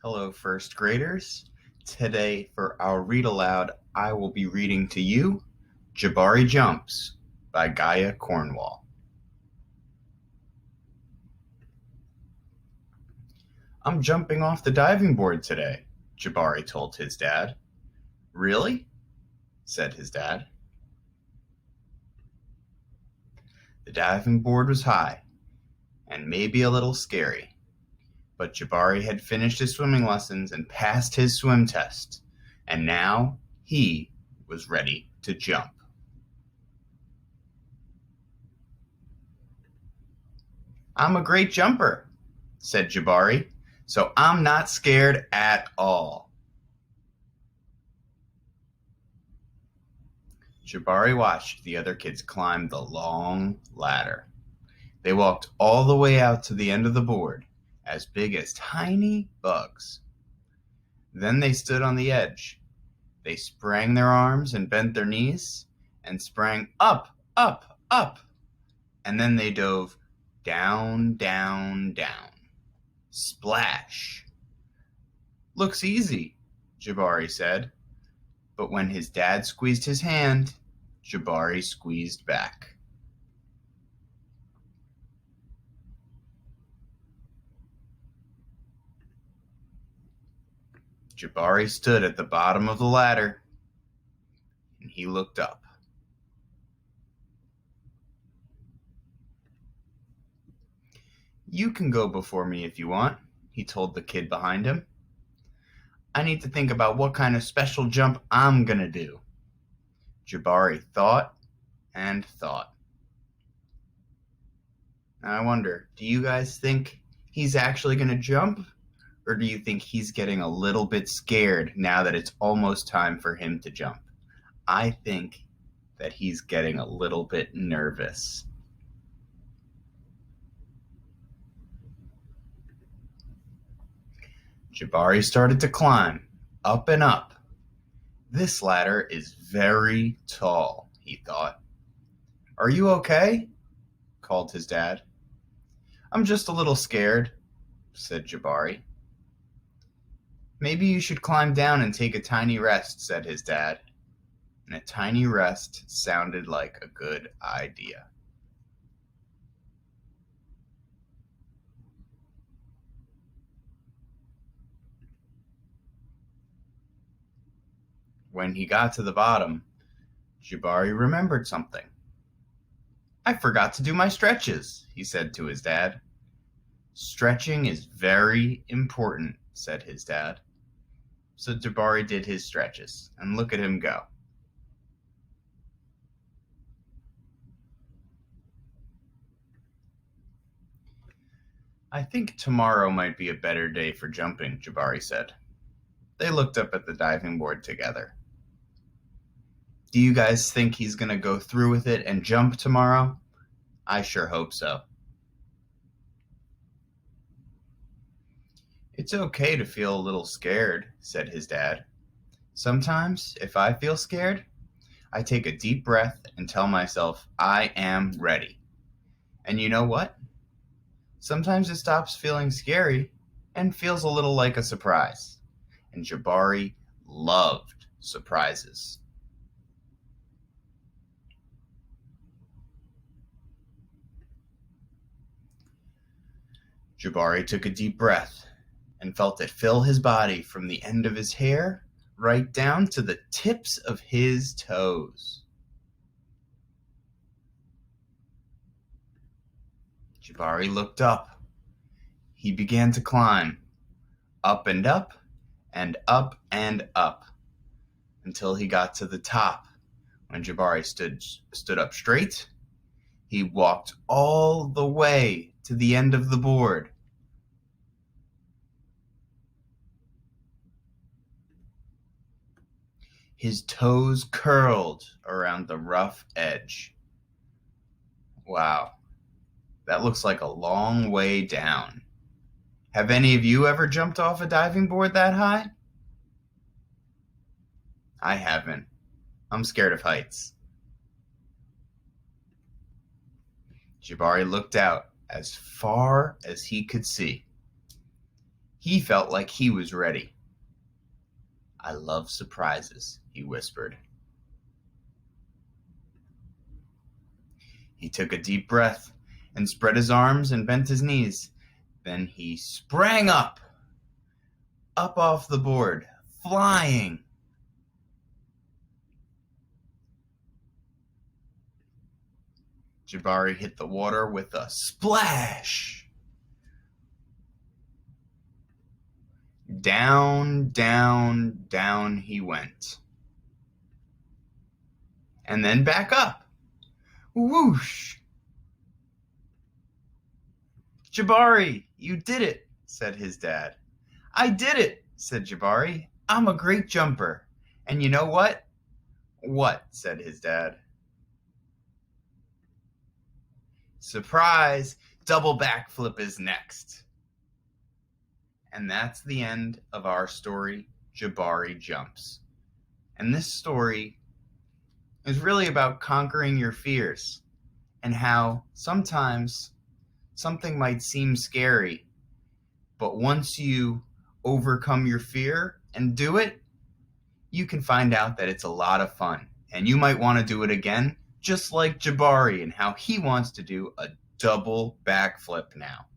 Hello, first graders. Today, for our read aloud, I will be reading to you Jabari Jumps by Gaia Cornwall. I'm jumping off the diving board today, Jabari told his dad. Really? Said his dad. The diving board was high and maybe a little scary, but Jabari had finished his swimming lessons and passed his swim test, and now he was ready to jump. I'm a great jumper, said Jabari, so I'm not scared at all. Jabari watched the other kids climb the long ladder. They walked all the way out to the end of the board, as big as tiny bugs. Then they stood on the edge. They sprang their arms and bent their knees and sprang up, up, up. And then they dove down, down, down. Splash! Looks easy, Jabari said. But when his dad squeezed his hand, Jabari squeezed back. Jabari stood at the bottom of the ladder, and he looked up. You can go before me if you want, he told the kid behind him. I need to think about what kind of special jump I'm gonna do. Jabari thought and thought. Now I wonder, do you guys think he's actually gonna jump? Or do you think he's getting a little bit scared now that it's almost time for him to jump? I think that he's getting a little bit nervous. Jabari started to climb, up and up. This ladder is very tall, he thought. Are you okay? Called his dad. I'm just a little scared, said Jabari. Maybe you should climb down and take a tiny rest, said his dad. And a tiny rest sounded like a good idea. When he got to the bottom, Jabari remembered something. I forgot to do my stretches, he said to his dad. Stretching is very important, said his dad. So Jabari did his stretches, and look at him go. I think tomorrow might be a better day for jumping, Jabari said. They looked up at the diving board together. Do you guys think he's going to go through with it and jump tomorrow? I sure hope so. It's okay to feel a little scared, said his dad. Sometimes, if I feel scared, I take a deep breath and tell myself I am ready. And you know what? Sometimes it stops feeling scary and feels a little like a surprise. And Jabari loved surprises. Jabari took a deep breath and felt it fill his body from the end of his hair right down to the tips of his toes. Jabari looked up. He began to climb, up and up, and up and up, until he got to the top. When Jabari stood up straight, he walked all the way to the end of the board. His toes curled around the rough edge. Wow, that looks like a long way down. Have any of you ever jumped off a diving board that high? I haven't. I'm scared of heights. Jabari looked out as far as he could see. He felt like he was ready. "I love surprises," he whispered. He took a deep breath and spread his arms and bent his knees. Then he sprang up off the board, flying. Jabari hit the water with a splash. Down, down, down he went. And then back up. Whoosh! "Jabari, you did it," said his dad. "I did it," said Jabari. "I'm a great jumper. And you know what?" "What?" said his dad. "Surprise! Double backflip is next." And that's the end of our story, Jabari Jumps. And this story is really about conquering your fears and how sometimes something might seem scary, but once you overcome your fear and do it, you can find out that it's a lot of fun. And you might want to do it again, just like Jabari and how he wants to do a double backflip now.